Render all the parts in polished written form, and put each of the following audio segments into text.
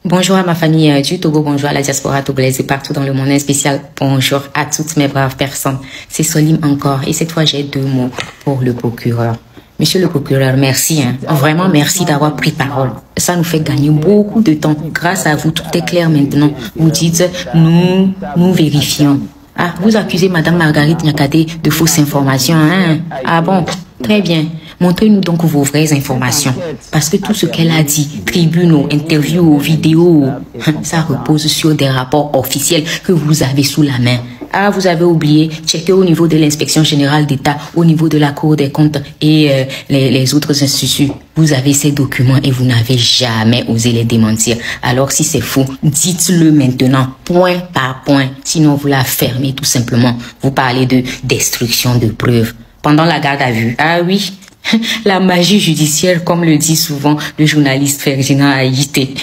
Bonjour à ma famille du Togo, bonjour à la diaspora togolaise et partout dans le monde, un spécial bonjour à toutes mes braves personnes. C'est Solim encore et cette fois j'ai 2 mots pour le procureur. Monsieur le procureur, merci, vraiment merci d'avoir pris parole. Ça nous fait gagner beaucoup de temps. Grâce à vous, tout est clair maintenant. Vous dites, nous vérifions. Ah, vous accusez Madame Marguerite Niakate de fausses informations, hein? Ah bon, très bien. Montrez-nous donc vos vraies informations. Parce que tout ce qu'elle a dit, tribunaux, interviews, vidéos, ça repose sur des rapports officiels que vous avez sous la main. Ah, vous avez oublié, checkez au niveau de l'inspection générale d'État, au niveau de la Cour des comptes et les autres instituts. Vous avez ces documents et vous n'avez jamais osé les démentir. Alors si c'est faux, dites-le maintenant, point par point. Sinon vous la fermez tout simplement. Vous parlez de destruction de preuves. Pendant la garde à vue, ah oui, la magie judiciaire, comme le dit souvent le journaliste Ferdinand Aïté.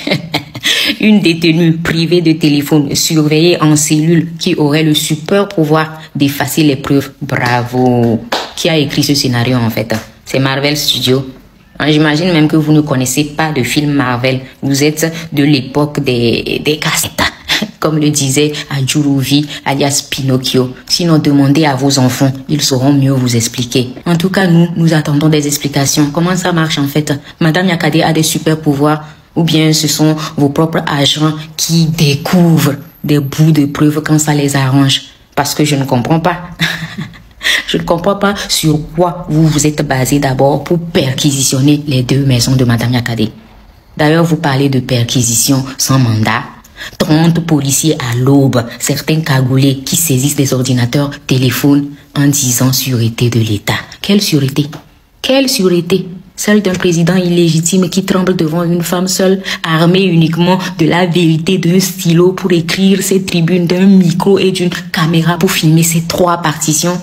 Une détenue privée de téléphone, surveillée en cellule, qui aurait le super pouvoir d'effacer les preuves. Bravo! Qui a écrit ce scénario en fait? C'est Marvel Studios. J'imagine même que vous ne connaissez pas de film Marvel. Vous êtes de l'époque des cassettes. Comme le disait Adjuruvi, alias Pinocchio. Sinon, demandez à vos enfants, ils sauront mieux vous expliquer. En tout cas, nous attendons des explications. Comment ça marche en fait? Madame Niakate a des super pouvoirs ou bien ce sont vos propres agents qui découvrent des bouts de preuves quand ça les arrange? Parce que je ne comprends pas. Je ne comprends pas sur quoi vous vous êtes basé d'abord pour perquisitionner les 2 maisons de Madame Niakate. D'ailleurs, vous parlez de perquisition sans mandat. 30 policiers à l'aube, certains cagoulés qui saisissent des ordinateurs, téléphones en disant sûreté de l'État. Quelle sûreté? Quelle sûreté? Celle d'un président illégitime qui tremble devant une femme seule, armée uniquement de la vérité d'un stylo pour écrire ses tribunes, d'un micro et d'une caméra pour filmer ses 3 partitions.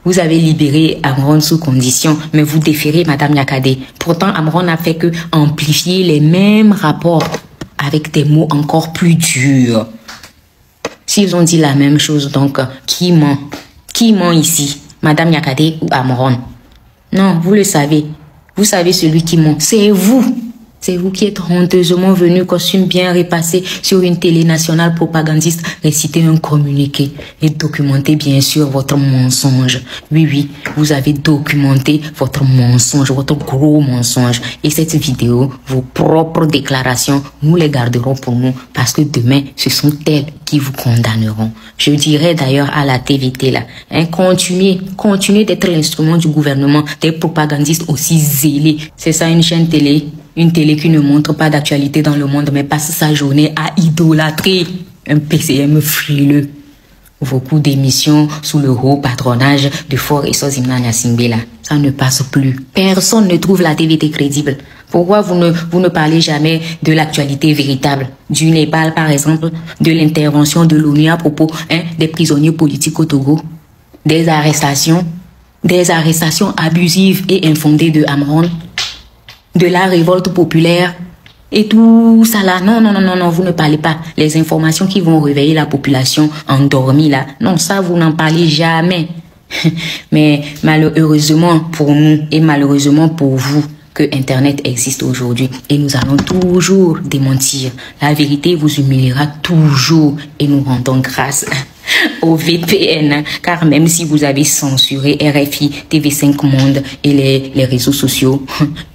Vous avez libéré Amron sous condition, mais vous déférez Madame Niakate. Pourtant, Amron n'a fait que amplifier les mêmes rapports avec des mots encore plus durs. S'ils ont dit la même chose, donc, qui ment? Qui ment ici? Madame Niakate ou Amron? Non, vous le savez. Vous savez celui qui ment. C'est vous. C'est vous qui êtes honteusement venu, costume bien repassé, sur une télé nationale propagandiste, réciter un communiqué et documenter bien sûr votre mensonge. Oui, oui, vous avez documenté votre mensonge, votre gros mensonge. Et cette vidéo, vos propres déclarations, nous les garderons pour nous parce que demain, ce sont elles qui vous condamneront. Je dirais d'ailleurs à la TVT là, continuez d'être l'instrument du gouvernement, des propagandistes aussi zélés. C'est ça une chaîne télé? Une télé qui ne montre pas d'actualité dans le monde, mais passe sa journée à idolâtrer un PCM frileux. Vos coups d'émission sous le haut patronage de Fort et Sozimna Nyasimbela, ça ne passe plus. Personne ne trouve la TVT crédible. Pourquoi vous ne parlez jamais de l'actualité véritable? Du Népal, par exemple, de l'intervention de l'ONU à propos des prisonniers politiques au Togo, des arrestations abusives et infondées de Amron, de la révolte populaire et tout ça là. Non, vous ne parlez pas. Les informations qui vont réveiller la population endormie là, non, ça vous n'en parlez jamais. Mais malheureusement pour nous et malheureusement pour vous que Internet existe aujourd'hui et nous allons toujours démentir. La vérité vous humiliera toujours et nous rendons grâce au VPN, car même si vous avez censuré RFI, TV5 Monde et les réseaux sociaux,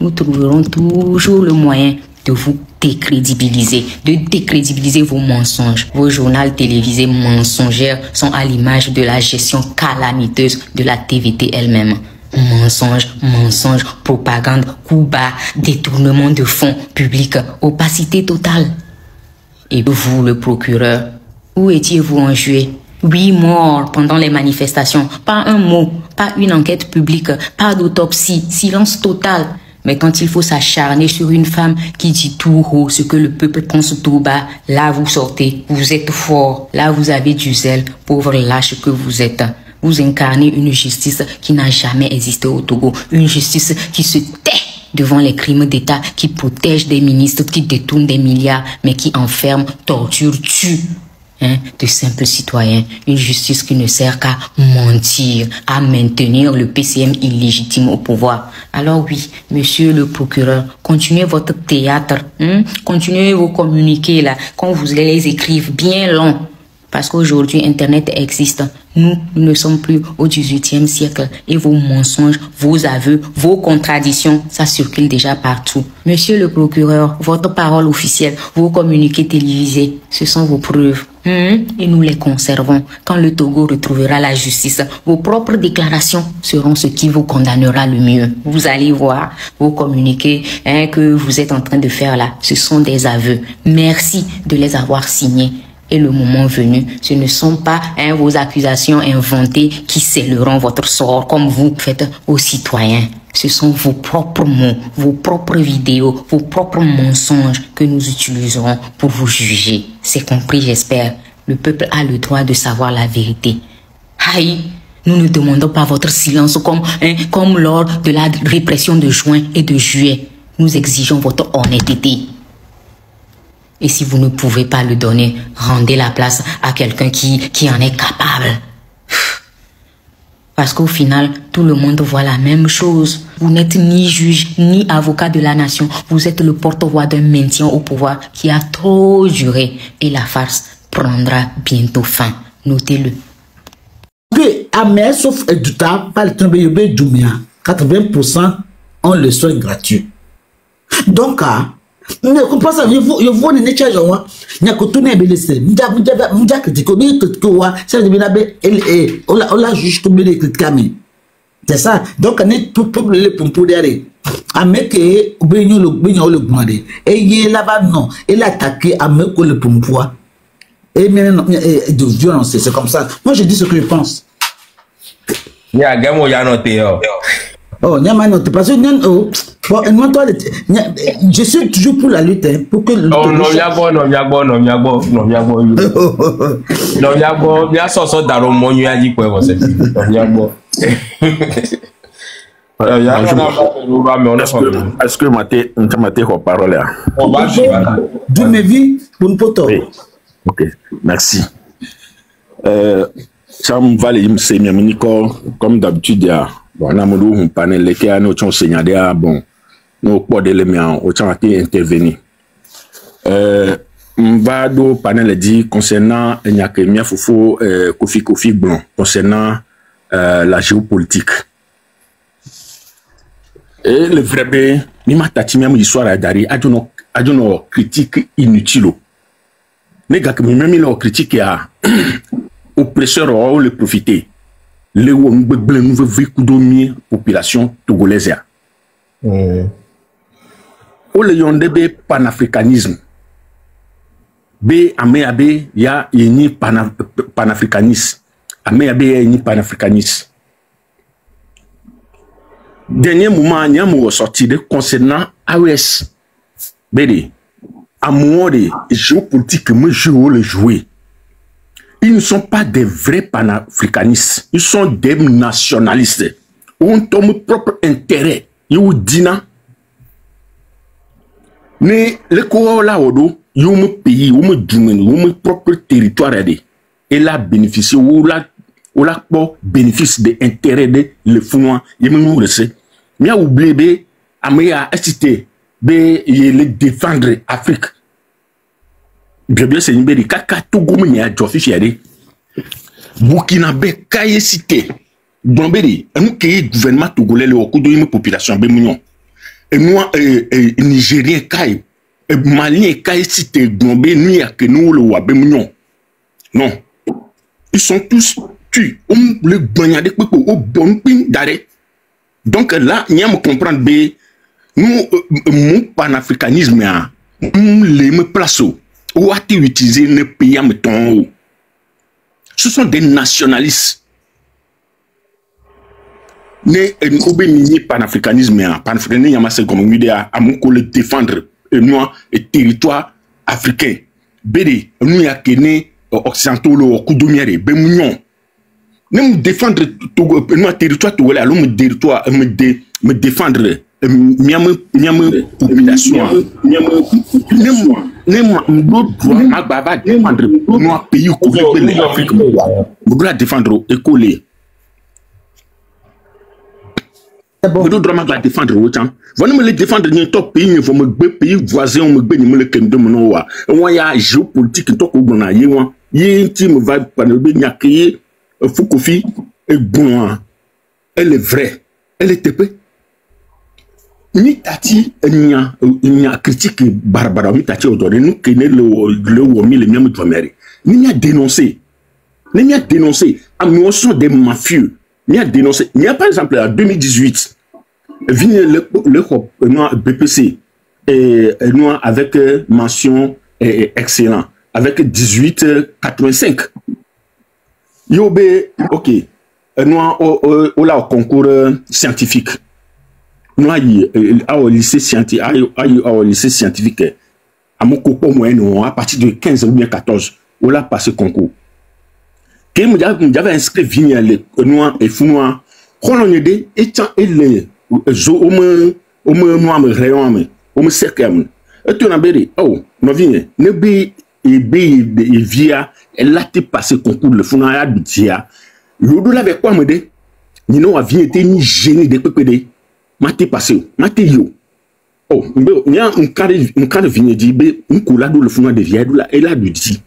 nous trouverons toujours le moyen de vous décrédibiliser, de décrédibiliser vos mensonges. Vos journaux télévisés mensongères sont à l'image de la gestion calamiteuse de la TVT elle-même. Mensonge, propagande, coup bas, détournement de fonds publics, opacité totale. Et vous, le procureur, où étiez-vous enjoué? 8 morts pendant les manifestations, pas un mot, pas une enquête publique, pas d'autopsie, silence total. Mais quand il faut s'acharner sur une femme qui dit tout haut ce que le peuple pense tout bas, là vous sortez, vous êtes fort, là vous avez du zèle, pauvre lâche que vous êtes. Vous incarnez une justice qui n'a jamais existé au Togo, une justice qui se tait devant les crimes d'État, qui protège des ministres, qui détournent des milliards, mais qui enferme, torture, tue. de simples citoyens. Une justice qui ne sert qu'à mentir, à maintenir le PCM illégitime au pouvoir. Alors oui, monsieur le procureur, continuez votre théâtre, continuez vos communiqués là, qu'on vous les écrive bien long. Parce qu'aujourd'hui, Internet existe. Nous ne sommes plus au XVIIIe siècle. Et vos mensonges, vos aveux, vos contradictions, ça circule déjà partout. Monsieur le procureur, votre parole officielle, vos communiqués télévisés, ce sont vos preuves. Et nous les conservons. Quand le Togo retrouvera la justice, vos propres déclarations seront ce qui vous condamnera le mieux. Vous allez voir vos communiqués que vous êtes en train de faire là. Ce sont des aveux. Merci de les avoir signés. Et le moment venu, ce ne sont pas vos accusations inventées qui scelleront votre sort comme vous faites aux citoyens. Ce sont vos propres mots, vos propres vidéos, vos propres mensonges que nous utiliserons pour vous juger. C'est compris, j'espère. Le peuple a le droit de savoir la vérité. Aïe, nous ne demandons pas votre silence comme lors de la répression de juin et de juillet. Nous exigeons votre honnêteté. Et si vous ne pouvez pas le donner, rendez la place à quelqu'un qui en est capable. Parce qu'au final, tout le monde voit la même chose. Vous n'êtes ni juge, ni avocat de la nation. Vous êtes le porte-voix d'un maintien au pouvoir qui a trop duré. Et la farce prendra bientôt fin. Notez-le. Sauf du temps, par le 80% ont le soin gratuit. Donc, ne comprends ça, je vois une échange moi n'a que tout n'est pas laissé m'ja critique quoi ça de binabe on la juge comme les critiquer c'est ça donc on est tout le pour derrière à mec et benyo le demandé et il là-bas non il a attaqué à mec le pouvoir et maintenant de violence c'est comme ça moi je dis ce que je pense il y a gamo ya noté oh nyama noté parce que bon, je suis toujours pour la lutte pour que non bien ça dans mon nuit a dit quoi c'est est-ce que maté parole là d'où me vie pour poto ok merci ça me va les c'est comme d'habitude bon na modu un panel les qui a no chon segnalé bon no pas d'éléments au temps intervenir va do panel dit concernant Nyakemia Fofo Kofi Blanc concernant la géopolitique et le vrai bé ni matati même histoire à dari ajono critique inutile les gars que même leur critique à oppresseur ou le profiter les nouveau vécu population togolaise o le yonde be panafricanisme be ameabe ya yeni panafricanisme ameabe ya yeni panafricanisme dernier moment n'y a mo sorti de concernant AES bede amour de géopolitique me joue le jouer. Ils ne sont pas des vrais panafricanistes. Ils sont des nationalistes. Ont ton propre intérêt. Ils ont dit non. Mais le corps là, ils ont un pays, ils ont un propre territoire. Et là, bénéficier, ou là, bénéfice des intérêts de le fond. Ils m'ont laissé. Mais à oublier, à me inciter, les défendre Afrique. Bien c'est une belle kaka Togo menya officiel Burkinabé kaye cité Domberi nous que gouvernement togolais le okudo une population be mignon et moi nigérien kaye malien kaye cité Dombé nous ya que nous le wa be mignon non ils sont tous tués le bagnade pepo au bon pin d'arrêt donc là n'y a me comprendre be nous mon panafricanisme a les me place ou a-t-il utilisé le pays à mettons? Ce sont des nationalistes. Ne obéis panafricanisme, panafricanisme, yamase comme une idée à mon collègue défendre le territoire africain. Bédé, nous y a qu'né occidentaux le coudomière, bémounion. Ne me défendre notre territoire togolais, alors me défendre. Miam population. droit ma défendre nous pays ko le Afrique mo doit défendre écoler. C'est bon. Nous devons défendre autant. Vous me le défendre dans top pays, vous me pays voisin, me béni me le kendo monoa. Moi ya géopolitique to ko gbona ye won. Ye ti me va par le be nyakeye Fukofi est bon. Elle est vraie. Elle est tépée. Ni tati n'y a critique barbara mi tati odore nous connaît le womi le miam domeri. Ni a dénoncé. Ni a dénoncé. Nous sommes des mafieux. Ni a dénoncé. Il y a par exemple en 2018 vient le BPC et nous avec mention excellent avec 1885. Yobé OK. Nous au la concours scientifique. Nous au lycée scientifique au lycée scientifique à mon copain moyen à partir de 15 ou bien 14 on l'a passé concours. Que j'avais inscrit vignes noir et fou noir. On aidé et tant et zo au me rayon me au me cercle et tu n'abéri oh no vigne ne be et via elle a été passé concours le fou à dia le do avec quoi me dé ni non a vie été ni génie de ppd maté passé maté yo oh il y a un cadre vigne dit be un coulado le fou de via do la elle a dit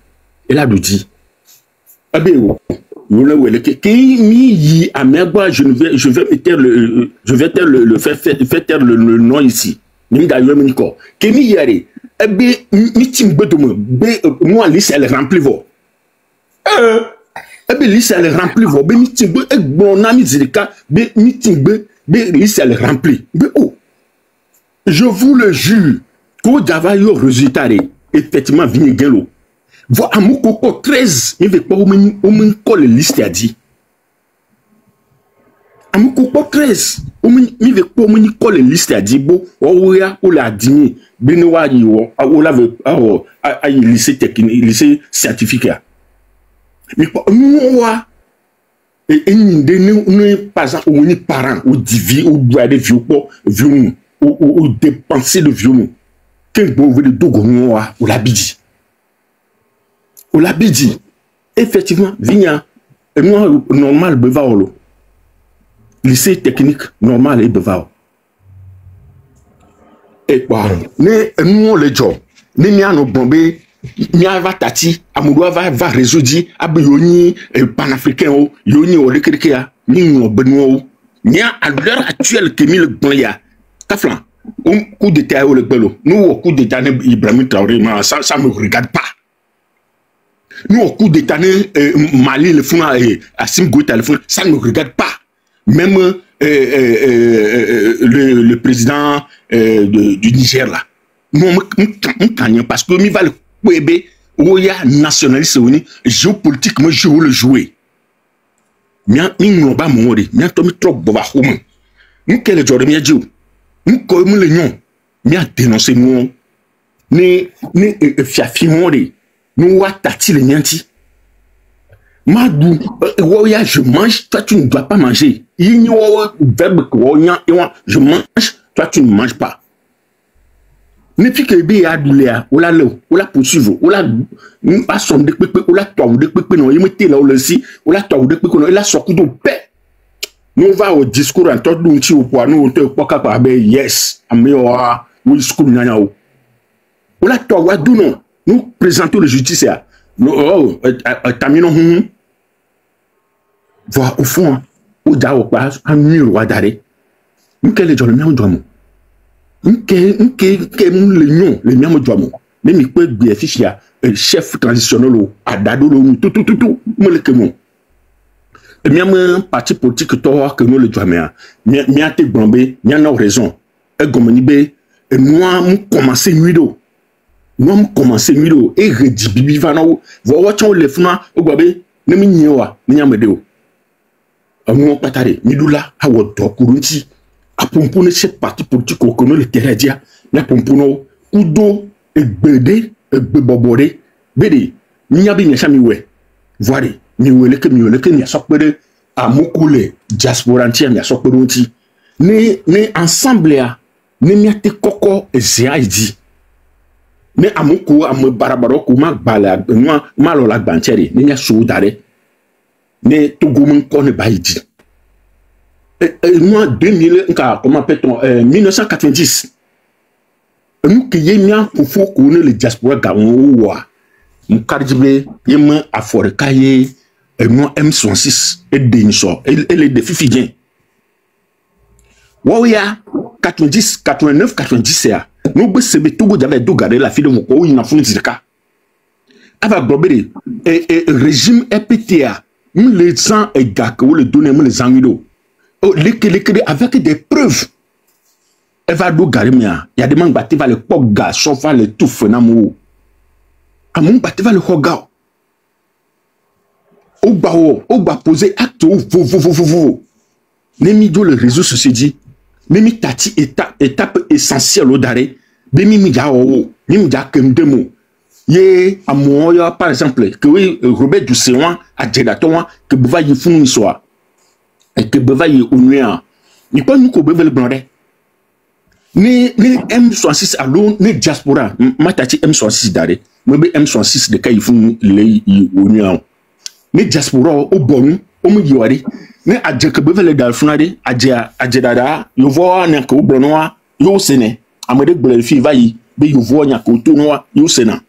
abé nous le voyons que mi à merba je vais mettre le faire taire le nom ici ni d'ailleurs mi ko que mi yare e be meeting bedomo be moi liste elle remplit vo e be liste elle remplit vo be meeting be e bon ami zirika be meeting be liste elle remplit be oh je vous le jure que d'ava yo résultat effectivement vini gelo. Vo amukoko 13 il veut pas au men colle liste a dit amukoko 13 il veut pas au men colle liste a dit bo o ya o la dini benowa yi o la veut a lycée technique lycée scientifique mais pas moi et de ne pas au ni parents ou divi ou doit de vieux vieux ou dépenser de vieux que bon veut de dogo moi ou la bidi. On l'a dit, effectivement, vigna, et moi, normal, bevao. Lycée technique, normal, et bevao. Et quoi, nous, les gens, nous, nous, bombé, nous, va tati, amoudou, va résoudre, abiyoni, panafricain, yoni, au lekrikia, nous, benoît, nous, à l'heure actuelle, que mille bonya, kaflan, coup d'état au le belo, nous, au coup d'état, Ibrahim Traoré, ça me regarde pas. Nous, au coup d'état, Mali, le fond, Assim Goïta, le fond, ça ne nous regarde pas. Même le président du Niger, là. Nous, on parce que nous, va le Kwebe, où il y a nationaliste, géopolitique, moi, je veux le jouer. Nous, nous, pas mourir. Nous, nous, trop, nous, quel est le jour de Miadjou? Nous, comme le nom, nous, dénoncer, nous, fiafi, nous tati le nianti. Madou, je mange, toi tu ne dois pas manger. Il y a verbe je mange, toi tu ne manges pas. Ne puis que bé a douléa, ou la poursuivre, ou la pas son de pépé, ou la toi ou de pépé non, il me là ou le si, ou la toi ou de pépé non, il a sorti de paix. Nous va au discours en tout d'un petit au poids, nous on te pas capable, yes, améora, ou discours n'y'a ou. Ou la toi ou à dou non. Nous présentons le judiciaire. Nous, terminons. Voir au fond, au dao pas, un mur ou d'arrêt. Nous, quel est le même droit? Nous, quel le nom, le même droit? Même il peut bénéficier chef transitionnel à Dado, tout, moi le que nous. Et même parti politique, toi, que nous le droit, mais a été bombé, il y en a raison. Et comme et moi, nous commençons nuit. Nous commençons milo et redibibi vanao voiture le funa ogbabe ne mi nyewa ni nyamedeo amu patare midula awo dokurunti apompo ne chef parti politique ko no le terradia na pompono udo egbede egbebobore bede nyabi nya chami we voire mi wele ke mi asopere amukule diaspora ntia mi asopere onti ne ensemble ya ne mi ate koko eziaidi ne amuko am barabaro ko ma bala ma lo la gbanchere ne nya so dare ne Togo mun ko ne bayidi moi 2000 nka comment appelle-t-on 1990 nous qui yemia pour ko ne le diaspora ga wa mu karjibe yema afore kaye moi M66 et Denso et les défis fidien Wawia 90 89 90 ya no be sebe Togo jabe do garder la fille de mon ko ina funu zika ava globere et régime EPTA nous les gens et gars que vous le donnez les angulo avec des preuves elle va do garder mia il y a des mangs batté va le pogga chauffa le tout fenamu amon batté va le hoga Oba poser acte vo nemi do le réseau sociaux dit nemi tati étape essentielle au dare bemi mi ja o mi ja kendemo ye amoya par exemple que oui Robert Dusewan a jedatonwa que beva yi funu soa et que beva yi onuya ni pas nous ko beva le blonde ni M66 alone ni diaspora matati M66 dare mebe M66 de kay funu le yi onuya ni diaspora o bonu o mu yiwari ne adje ke bevele dal funade adje dada yo vo na ko blonoa yo sene amede gbele fi vayi be yo vo nya ko to noa yo sena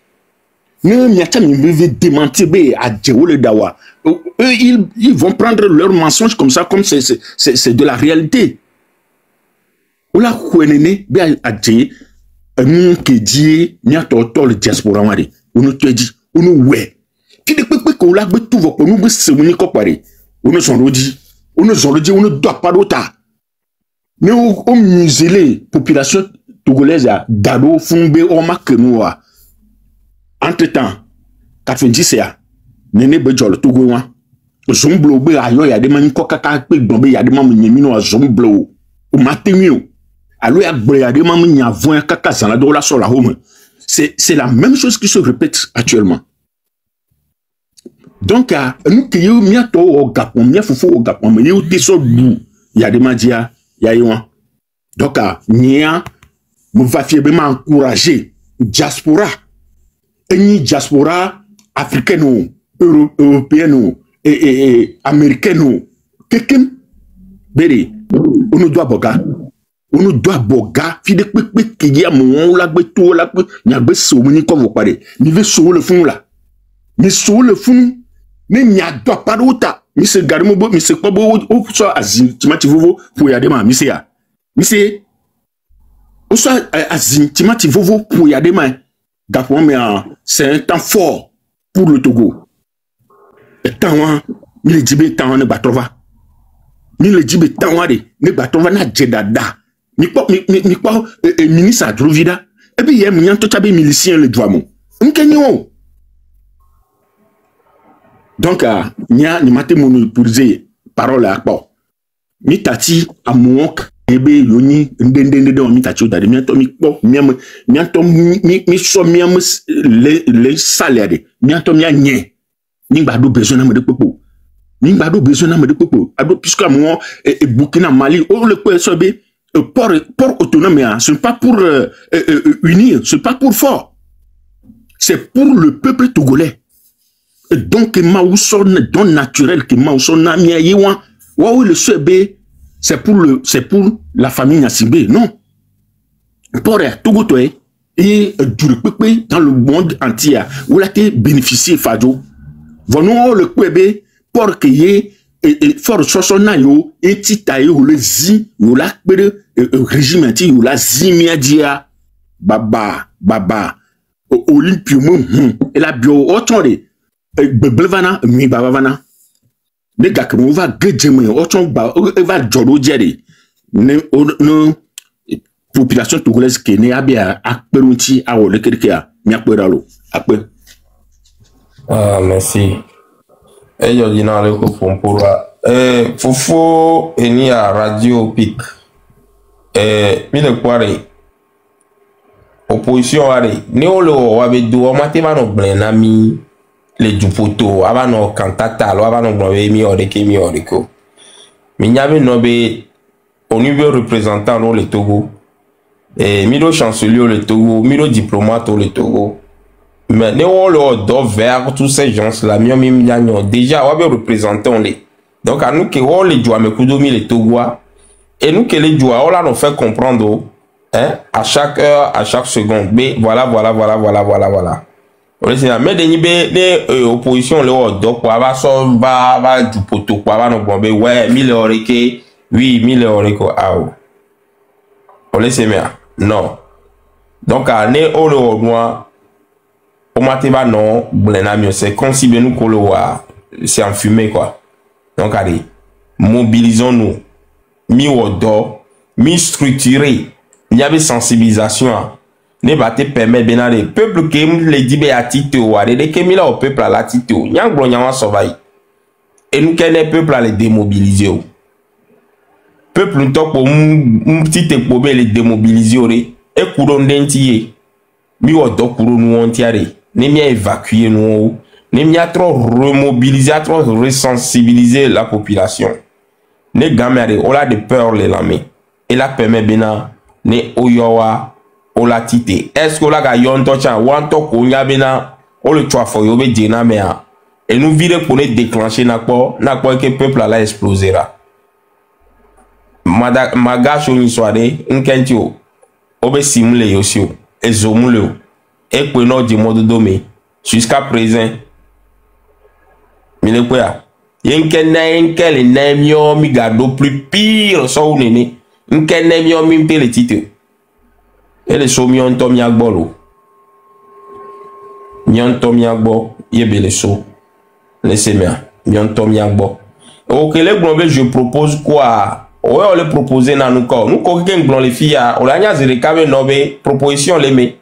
ne miacha mi beve démentir be adje wole dawa ils vont prendre leur mensonge comme ça comme c'est de la réalité ola kwenene be adje mu ke die miato to le diaspora wari onu tweji onu we ki de pepe ko la gbe tout vo ko nu be semuni ko pare onu son rodi on ne doit pas d'autre. Mais on muselé population togolaise à Dado, Fumbe, Oma, Kenoa. Entre-temps, 90 ya, Nene Bejol, Togoa, Zomblo, Ayo, ya des man kokaka, Bombe, ya des man Yemino, Zomblo, au matin, alors ya des man Yavon, Kaka, Sanado, la sur la home. C'est la même chose qui se répète actuellement. Donc, nous qui sommes bientôt au Gapon, nous sommes au Gapon, mais nous sommes il y a des médias, il y a eu. Donc, nous va encourager diaspora, une diaspora africaine, européenne et américaine. Quelqu'un, Béri, on nous doit boga. On nous doit boga. Fide qui y a mon la beto la be, n'y a be soumuni comme vous parlez. Ni veut sauver le fond là. Ni sauver le fond. Mais il n'y a pas d'autre. Monsieur Garimobo, monsieur Kobo, ou soit Azim, Timati Vovo, pour y aller, monsieur. Monsieur, ou soit Azim, Timati Vovo, pour y aller, c'est un temps fort pour le Togo. Et tant, il est dit, tant, ne batova. Il est dit, tant, ne batova, na jedada. Ni pas, ministre Adrovida. Et puis, il y a un tout à milicien, le doigt, mon. M'kenyo. Donc, ni maté mon pour dire parole à quoi. Mi tati a mon ebe yoni ndende mi tati o dade mi to mi po mi so mi am les salaires mi to mi anye ni gbado besoin na me de popo ni gbado besoin na me de popo ado puisque mon et Burkina Mali on le peut sobe port autonome ce n'est pas pour unir, ce n'est pas pour fort, c'est pour le peuple togolais. Donc, Maousson, don naturel, que Maousson a mis à Yewan, oui, le SEB, c'est pour la famille Nassimbe, non. Pour Togotoé, et du dans le monde entier, où la été bénéficié, Fado. Venons le Kwebe, pour qu'il y ait, fort Sosonayo, et Titayo, le Zi, ou la régime anti, ou la Zimiadia, Baba, Olympium, et la bio, autant Beblevana, mi babavana. Les gars qui va gagner, autant va jolo diari. Ne population togolaise qui n'est pas à Perunti à le Kirkia, Miaperalo. Ah, merci. Et je dis dans le coup pour Fofo est ni à Radio Pic. Mille poiré. Opposition allez. Néolo avec deux, on m'a dit non blenami. Les dupoto avant cantata avant mi oreko mi nyame no be au niveau représentant no le Togo et miro chancelier le Togo, miro diplomate le Togo. Mais nous on doit vers tous ces gens là, déjà on va représenter on les. Donc à nous que on les doit me coudomi les Togois et nous que les doit on là nous fait comprendre hein à chaque heure, à chaque seconde. Mais voilà. Mais des opposition le doit quoi va du poteau quoi va nous bomber ouais 1000 euros que oui 1000 euros quoi ah on laisse bien non donc à ne au le noir au matin non blenamio c'est comme si nous coloa c'est en fumée quoi donc allez mobilisons-nous mi odo mi structuré il y avait sensibilisation ne va te permettre bien les peuples qui les dit à titre ou à des qui au peuple à la titre ou nyang blo nyang sauvaille et nous qu'est peuple à les démobiliser peuple nous top pour petit problème les démobiliser et couron d'entier mi odo couron nous entier ne m'y évacuer nous ne m'y a trop remobiliser trop resensibiliser la population ne gamere on a de peur les lamer et la permet bien ne oyowa o la tite est-ce que la ga yonto cha wanto ko nya bena o le twa fo yo be dina mea et nous vire pour ne déclencher na quoi que peuple la explosera magacho ni soirée nkentio o be simule yosio ezomule et que no di mode domé jusqu'à présent mine quoi yenkel nemio mi gado plus pire so nene nken nemio mi le titre et les so mion to miagbolo mion to miagbo yebe les so laissez moi mion to miagbo OK les globes je propose quoi ouais on le proposer na nous ko ken glon les filles on la nya zere kabe nobe proposition les mais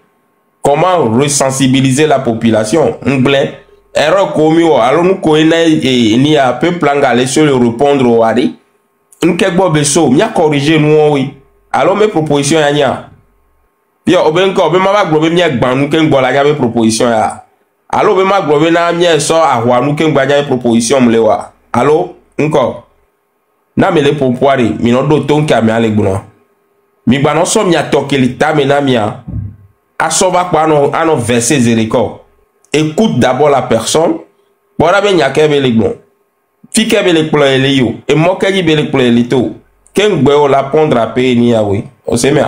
comment resensibiliser la population nglé erreur commis alors nous ko ni a peu planga les sur le répondre au ari nkegbo beso mia corriger nous oui alors mes propositions nya puis obenko be ma gbo be mi egban nu ken gbo la ya be proposition ya allo be ma gbo be na mi so ahwa nu ken gba ya proposition mlewa allo nko na me le popoire mi no do ton ka mi ale gbo mi gba no so mi atoke li ta me na mi a aso ba pa no ano verser zeriko écoute d'abord la personne bora be nya ke be le gbo fi ke be le plo ele yo e mo ke ji be le plo ele to ken gbo o la pondre a pe ni a oui o se me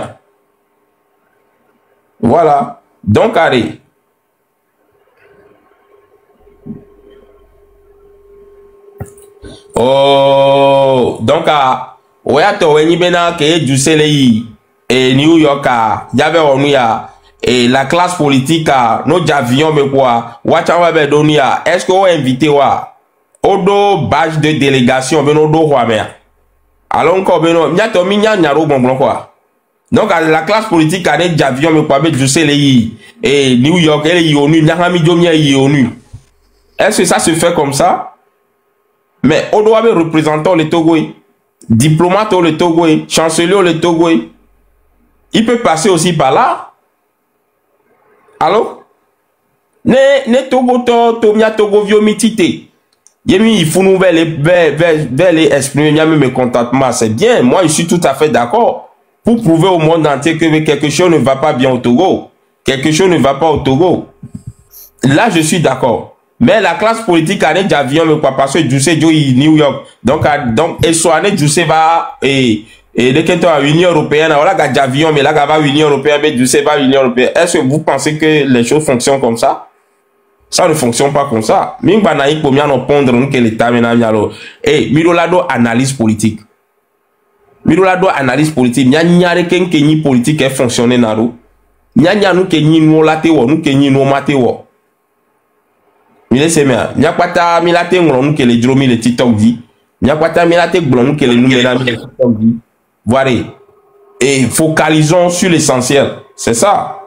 voilà donc allez oh donc à oyato weni bena ke du seleyi et New York a j'avais onu ya et la classe politique a no avion me quoi wacha wa be donia est-ce que on invité wa odo badge de délégation beno do wa me alors encore beno nyato mi nyaro bonbon quoi. Donc la classe politique a des avions mais pas du CLI et New York et ONU n'ahami domia ONU. Est-ce que ça se fait comme ça? Mais on doit avoir représentant le Togo, diplomate le Togo, chancelier le Togo. Il peut passer aussi par là. Allô? Ne Togo to Togo viomitité. Il faut nous vers les exprimer mes mécontentements. C'est bien. Moi je suis tout à fait d'accord. Pour prouver au monde entier que quelque chose ne va pas bien au Togo. Quelque chose ne va pas au Togo. Là, je suis d'accord. Mais la classe politique a des avions, mais quoi, parce que Djoussé est New York. Donc, et soit Djoussé va, et dès que tu as l'Union Européenne, alors là, il y a des avions, mais là, il y a l'Union Européenne, mais Djoussé va l'Union Européenne. Est-ce que vous pensez que les choses fonctionnent comme ça? Ça ne fonctionne pas comme ça. Ming banaïk pour bien pondre que l'État maintenant, et Mirolado analyse politique. Mirolado analyse politique. Nya nyare ken kenyi politique est fonctionné naro. Nya nu kenyi no late wo, nu kenyi no mate wo. Mile semea. Nya kwata milate ngro nu ke le dromi le TikTok di. Nya kwata milate glon nu ke le numera le TikTok di. Voilà. Et focalisons sur l'essentiel. C'est ça.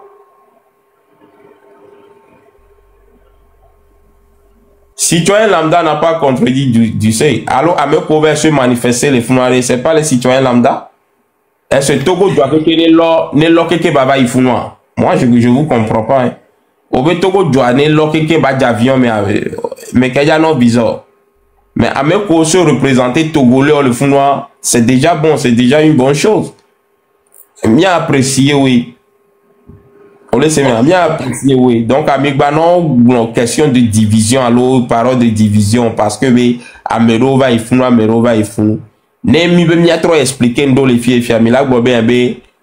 Citoyen lambda n'a pas contredit du seuil. Alors, à me pouvoir se manifester les founoirs, c'est pas les citoyens lambda. Est-ce que Togo doit ne loquer baba il founoir? Moi, je vous comprends pas. Hein. Au Togo doit ne loquer baba d'avion, mais qu'il y a non bizarre. Mais à me pouvoir se représenter Togolais le founoir, c'est déjà bon, c'est déjà une bonne chose. Bien apprécié, oui. On laisse bien apprécié, oui. Donc, à Migbanon, question de division, alors, parole de division, parce que, oui, Amero va y fou, Amero va y fou. Ne mi be mi a trop expliqué ndo les filles, mais là, go ben,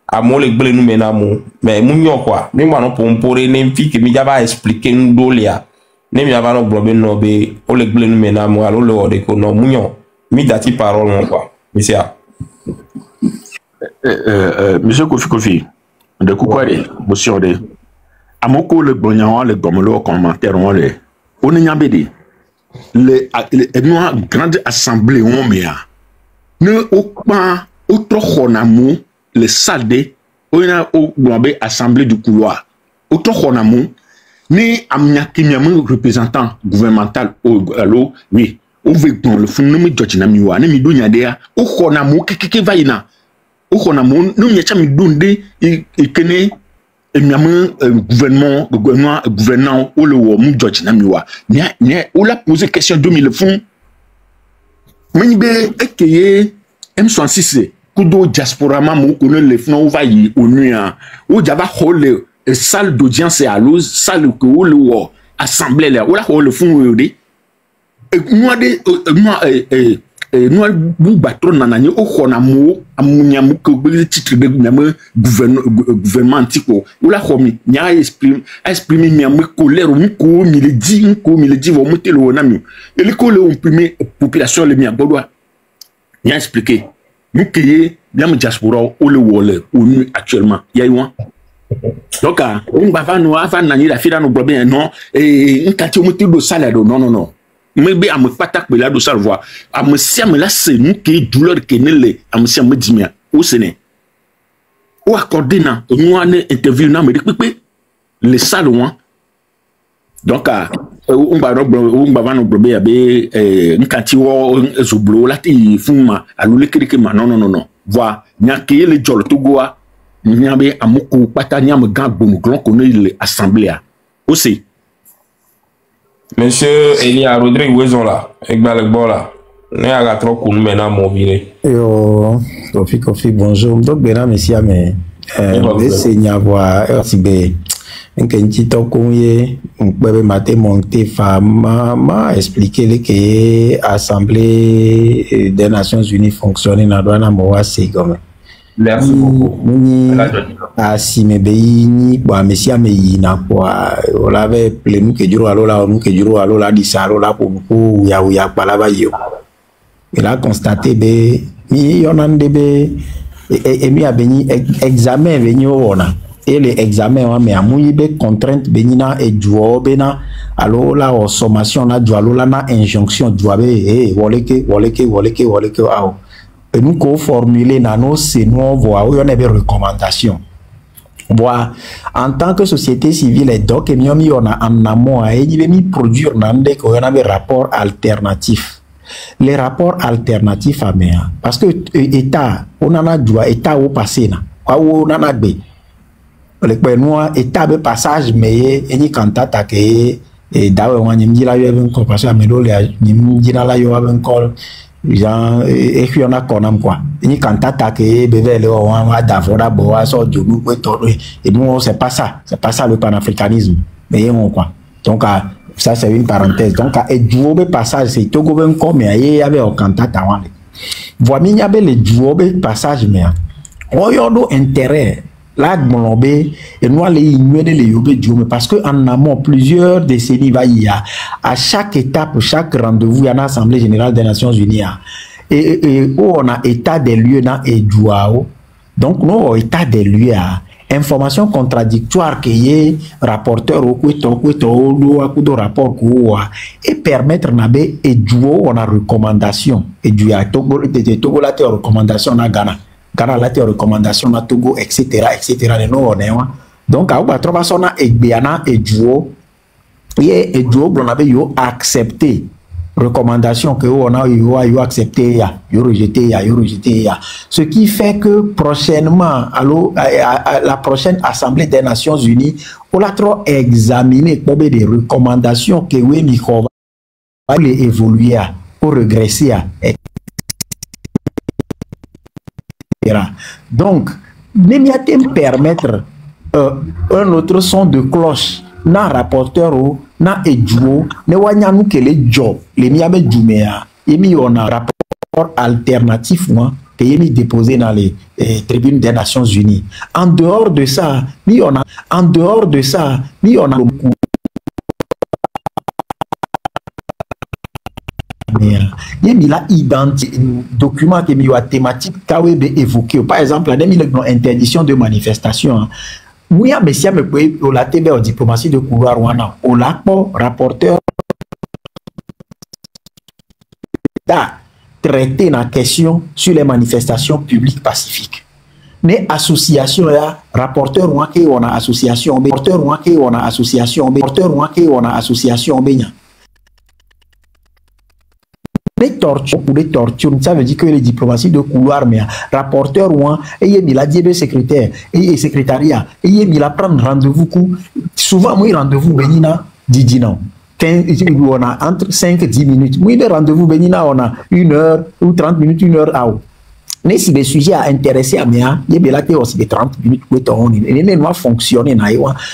à mon le blé nous menamo. Mais, mounio quoi. Migbanon pour m'pore, ne fille que mi va expliquer ndo lia. Ne mi a va no globe no be, o le blé nous menamo, alors le odeko, non, mounio. Mi dati parole, non, quoi. Monsieur. Monsieur Kofi, de Koukwari, monsieur de Amoko le Bonyan, le Gomolo, commentaire, on est Nyabedi, les grande assemblée, on met ne pas autre honamou, le salde, on a au Gombe assemblée du couloir, autre honamou, ni amnyakimiamu représentant gouvernemental au allo, oui. Au dans le fond, nous me judgeons, nous me donnons des au honamou, qui va y na. Au honamou, nous n'y a donné et connaît et miamu gouvernement ou le ou mu judge na miwa. Nia ou la poser question 2000 fonds. Manibe ekeye M66 kudo diaspora mamu connaît les fonds va y au nuit ou java hole salle d'audience à l'ose salle que ou le assemblée là ou la hole fond yodi. Nous nous battons nanani au honamo amuniamu que le titre de gouvernement antique ou la homi nya exprimer miamu colère ou ko mi le dit vont monter le onami et le colère imprimer population le mia bodoa nya expliquer nous créer bien diaspora ou le wole ou actuellement yaïwan donc on va nous avant nani la fila no problème non et un quartier monter de salaire non mais à me patak me la do salvoa à me sia me la c'est nous qui douleur qui ne à me sia me dimia au séné ou accorder na nous en interview na me pépé les salons donc on va no blobe ya be nkati wo zoblo la ti fuma alule kirike ma non voir nya ke le jol togoa nya be amuko pata nya me gan bon grand connaît l'assemblée aussi. Monsieur Elia Rodrigue Wezon là, Ekbalek Bola, ne a trop qu'on mena mobile. Yo, Kofi, bonjour. Donc, bien, monsieur, mais, c'est voir, Tibé, un petit tokonye, on peut mater monter femme, expliquer que l'Assemblée des Nations Unies fonctionne dans la moa, c'est comme. Merci beaucoup. Si mes béni, bon, monsieur, mais il n'a pas, on l'avait plein que du roi là, dit ça, là, pour nous, ya, pas là, yo. Il a constaté, il y en a des, et mi a béni, examen, béni, on a. Et les examens, mais à mouiller des contraintes, bénina, et du bena, alors là, en sommation, là, du là, na injonction, du woleke, ah. Et nous, qu'on formule nano, c'est nous, voir où on a des recommandations. Voilà. En tant que société civile, et donc, on a en amont, et produire qu'on a des rapports alternatifs. Les rapports alternatifs à mer. Parce que l'État, on en a droit, État au passé, on en a des. Le Pénois, État de passage, mais il y a quand attaqué, et d'ailleurs, on a dit là, il y a une compassion à Mélo, il y a une dit là, il y a une col. Et puis on a connu quoi. Ni quand attaqué, bébé, on a d'avora, boa, sort de nous, et nous, c'est pas ça le panafricanisme. Mais on quoi. Donc, ça, c'est une parenthèse. Donc, et du passage, c'est tout le monde comme il y avait un contact avant. Voilà, il y avait le du passage, mais on y a intérêt. Là, et nous allons ignorer les yobé du parce que en amont, plusieurs décennies, il y a à chaque étape, chaque rendez-vous, il y a une Assemblée Générale des Nations Unies. Et où on a état des lieux dans et douao. Donc, nous, état des lieux, information contradictoire qui est rapporteur au rapport et permettre nabe et douao, on a recommandation. Et du à Togo, la recommandation à Ghana. Ghana la recommandation à Togo, etc. Donc, à Oubatroba, on a Egbiana et Duo. Et Duo, on avait accepté recommandation que on a eu accepté, eu rejeté. Ce qui fait que prochainement, à la prochaine Assemblée des Nations Unies, on a trop examiné des recommandations que oui, Mikova va évoluer, pour regresser. Donc, même à te permettre un autre son de cloche na rapporteur ou na edjuo ne wanya nous que les job les miabe djumea et mi on a rapport alternatif moi que yemi déposé dans les tribunes des Nations Unies. En dehors de ça, mi on a il a identifié un document qui est thématique KWB évoqué. Par exemple, la interdiction de manifestation. Oui, monsieur, me peut au la TV en diplomatie de couloir wana au la rapporteur traiter la question sur les manifestations publiques pacifiques. Mais association là, rapporteur ou on a association, rapporteur ou on a association, rapporteur ou on a association bénia. Les tortures, ça veut dire que les diplomaties de couloir, mais rapporteur ou et il a dit de secrétaire et secrétariat et il a prendre rendez-vous. Souvent, moi rendez-vous bénina dit non. On a entre 5 et 10 minutes. Moi, le rendez-vous bénina, on a 1 heure ou 30 minutes, 1 heure à haut. Mais si le sujet a intéressé à moi, il y a aussi des 30 minutes pour fonctionner.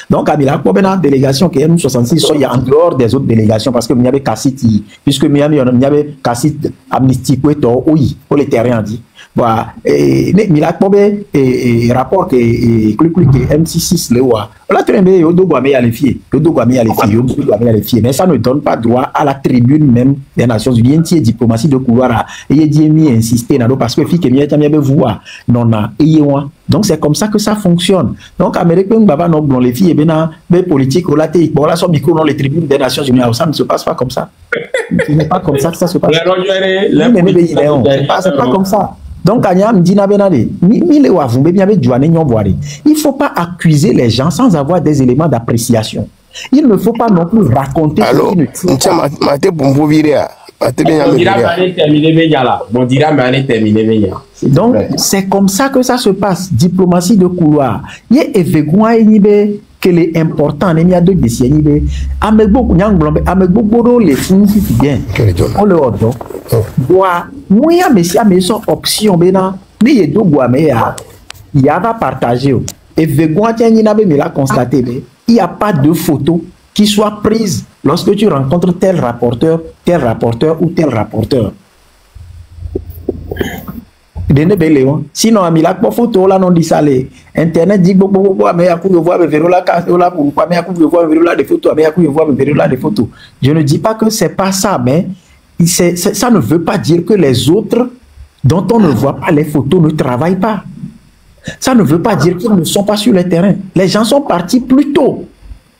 Donc, il y a une délégation qui est 66, il y a en dehors des autres délégations, parce que il y avait Cassiti, puisque il y avait Cassiti Amnesty, oui, pour les terrains dit. Voilà. Mais il y a un rapport que M66 le voit. Mais ça ne donne pas droit à la tribune même des Nations Unies. Il y a diplomatie de couloir. Il y a insisté parce que donc c'est comme ça que ça fonctionne. Donc Américain les filles les politiques les tribunes des Nations Unies. Ça ne se passe pas comme ça. Ce n'est pas comme ça que ça se passe. C'est pas comme ça. Donc, il ne faut pas accuser les gens sans avoir des éléments d'appréciation. Il ne faut pas non plus raconter. Alors, donc, c'est comme ça que ça se passe. Diplomatie de couloir. Il y a que les importants, il y a deux décennies. Avec beaucoup les fonds qui bien. On le ordonne. Moi, mais son option, mais il y a pas partagé. Et il a constaté, il n'y a pas de photo qui soit prise lorsque tu rencontres tel rapporteur ou tel rapporteur. Sinon, il y a pas photo là non dit ça. Internet dit mais à coup de voir des photos, des photos. Je ne dis pas que c'est pas ça, mais ça ne veut pas dire que les autres dont on ne voit pas les photos ne travaillent pas. Ça ne veut pas dire qu'ils ne sont pas sur le terrain. Les gens sont partis plus tôt.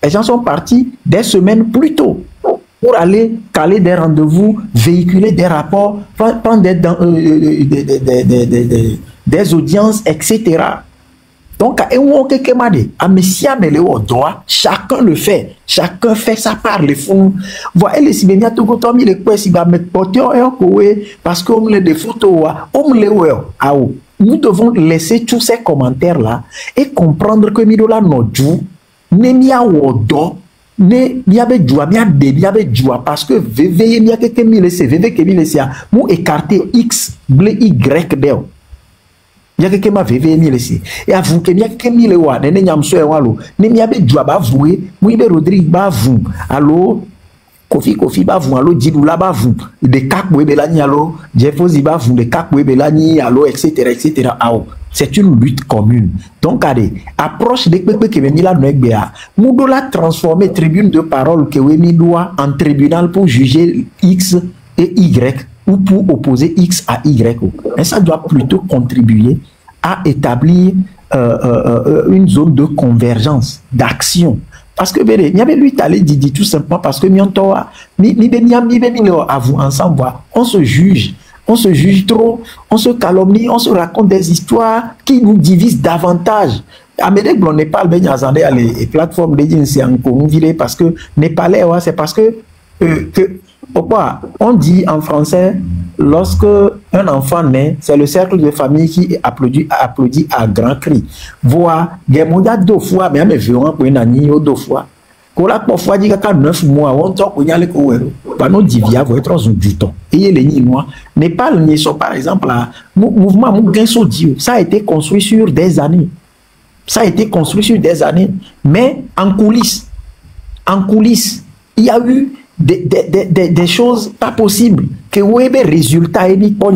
Les gens sont partis des semaines plus tôt pour aller caler des rendez-vous, véhiculer des rapports, prendre des audiences, etc. Donc, chacun le fait. Chacun fait sa part. Les fonds. Voilà, les Sibénia, tout le temps, les quoi, si parce qu'on les des photos, nous devons laisser tous ces commentaires-là et comprendre que Midola Nodjou, Nemia Wodo, ne miabe joie parce que VV mia que mi laisser VV que mi laisser mou écarter X blé Y del ya que ma VV mi laisser et avou que mia que mi le wa ne nyam so e walo ne miabe joie ba voué mou ibe Rodrigue ba vou allo Kofi ba vou allo Djidoula ba vou de kakwe belani allo Jeffozi ba vou de kakwe belani allo etc. C'est une lutte commune. Donc, allez, approche de que Mila Nuegbea, Moudola transformer tribune de parole que Wemi doit en tribunal pour juger X et Y ou pour opposer X à Y. Et ça doit plutôt contribuer à établir une zone de convergence, d'action. Parce que, il y avait lui allé dit tout simplement parce que ensemble, on se juge. On se juge trop, on se calomnie, on se raconte des histoires qui nous divisent davantage. Amédée Blon Népal, les plateformes de Djinn, c'est encore viré parce que Népalais, c'est parce que, on dit en français, lorsque un enfant naît, c'est le cercle de famille qui applaudit à grand cri. Voir, il y a deux fois, mais violent pour une année, deux fois. Kola parfois dit qu'à 9 mois, on t'en connaît les cours. Bah non, divia, vous êtes dans du temps. Et les Ninois, Népal, par exemple, là, mouvement Mouguinso-Dio, ça a été construit sur des années. Ça a été construit sur des années. Mais en coulisses, il y a eu des choses pas possibles. Que vous avez des résultats et des points.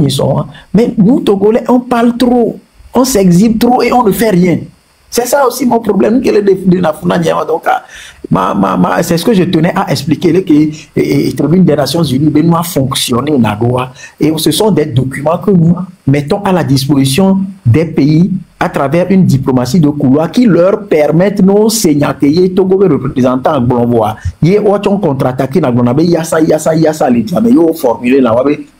Mais nous, Togolais, on parle trop, on s'exhibe trop et on ne fait rien. C'est ça aussi mon problème. Donc, c'est ce que je tenais à expliquer. Que le Tribune des Nations Unies doit fonctionner et ce sont des documents que nous mettons à la disposition des pays à travers une diplomatie de couloir qui leur permettent nos seigneurs Togo représentants en Blonbois. Ils ont contre-attaqué la Blonbois. Il y a ça, mais ils ont formulé la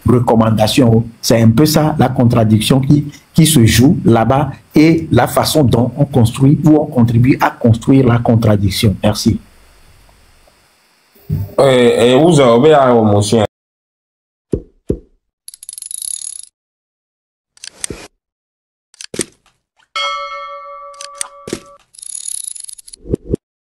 recommandation. C'est un peu ça la contradiction qui se joue là-bas et la façon dont on construit ou on contribue à construire la contradiction. Merci. Vous avez un monsieur